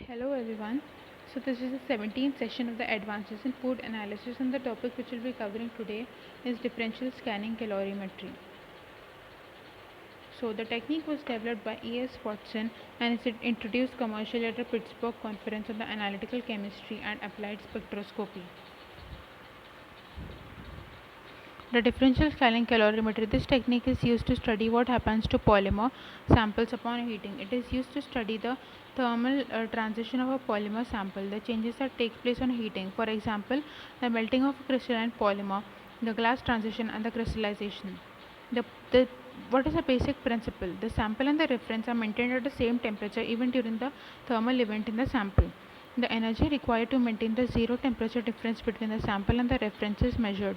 Hello everyone. So this is the 17th session of the Advances in Food Analysis, and the topic which we'll be covering today is differential scanning calorimetry. So the technique was developed by E.S. Watson and is introduced commercially at the Pittsburgh Conference on the Analytical Chemistry and Applied Spectroscopy. The differential scaling calorimetry. This technique is used to study what happens to polymer samples upon heating. It is used to study the thermal transition of a polymer sample, the changes that take place on heating. For example, the melting of a crystalline polymer, the glass transition, and the crystallization. The what is the basic principle? The sample and the reference are maintained at the same temperature even during the thermal event in the sample. The energy required to maintain the zero temperature difference between the sample and the reference is measured.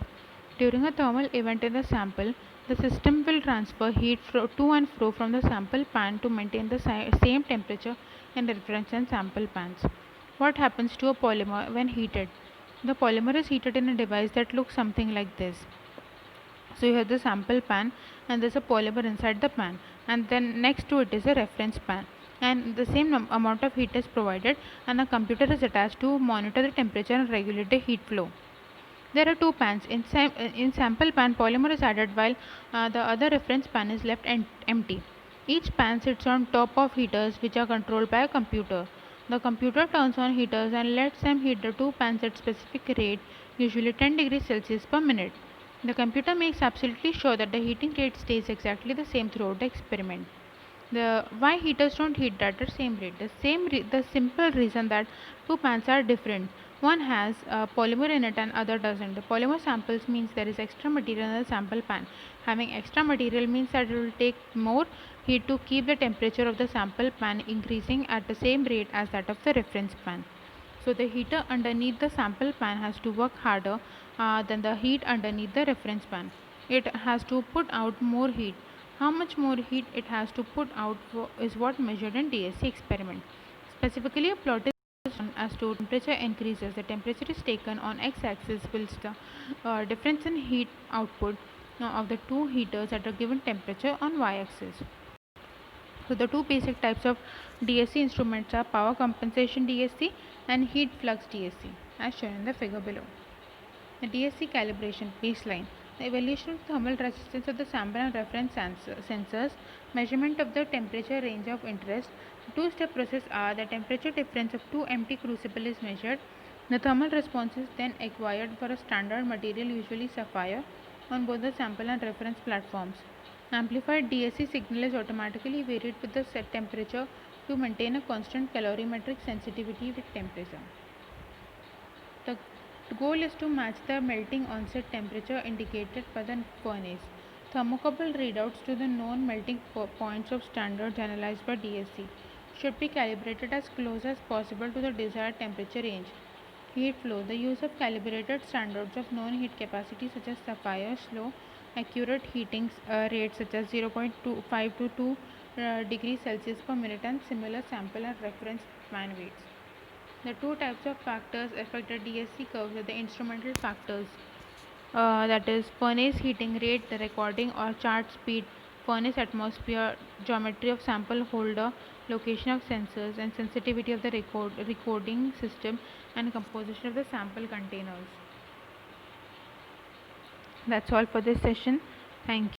During a thermal event in the sample, the system will transfer heat to and fro from the sample pan to maintain the same temperature in reference and sample pans. What happens to a polymer when heated? The polymer is heated in a device that looks something like this. So you have the sample pan and there's a polymer inside the pan, and then next to it is a reference pan, and the same amount of heat is provided, and a computer is attached to monitor the temperature and regulate the heat flow. There are two pans. In sample pan, polymer is added while the other reference pan is left empty. Each pan sits on top of heaters which are controlled by a computer. The computer turns on heaters and lets them heat the two pans at specific rate, usually 10 degrees Celsius per minute. The computer makes absolutely sure that the heating rate stays exactly the same throughout the experiment. The why heaters don't heat at the same rate? The simple reason that two pans are different. One has polymer in it and other doesn't. The polymer samples means there is extra material in the sample pan. Having extra material means that it will take more heat to keep the temperature of the sample pan increasing at the same rate as that of the reference pan. So the heater underneath the sample pan has to work harder than the heat underneath the reference pan. It has to put out more heat. How much more heat it has to put out is what measured in DSC experiment. Specifically, a plot is shown as to temperature increases. The temperature is taken on x-axis whilst the difference in heat output of the two heaters at a given temperature on y-axis. So the two basic types of DSC instruments are power compensation DSC and heat flux DSC as shown in the figure below. The DSC calibration baseline. The evaluation of thermal resistance of the sample and reference sensors, measurement of the temperature range of interest. The two-step process are the temperature difference of two empty crucibles is measured. The thermal response is then acquired for a standard material, usually sapphire, on both the sample and reference platforms. Amplified DSC signal is automatically varied with the set temperature to maintain a constant calorimetric sensitivity with temperature. The goal is to match the melting onset temperature indicated by the furnace. Thermocouple readouts to the known melting points of standards analyzed by DSC should be calibrated as close as possible to the desired temperature range. Heat flow. The use of calibrated standards of known heat capacity such as sapphire, slow, accurate heating rates such as 0.25 to 2 degrees Celsius per minute, and similar sample and reference pan weights. The two types of factors affect the DSC curves are the instrumental factors, that is furnace heating rate, the recording or chart speed, furnace atmosphere, geometry of sample holder, location of sensors, and sensitivity of the recording system, and composition of the sample containers. That's all for this session. Thank you.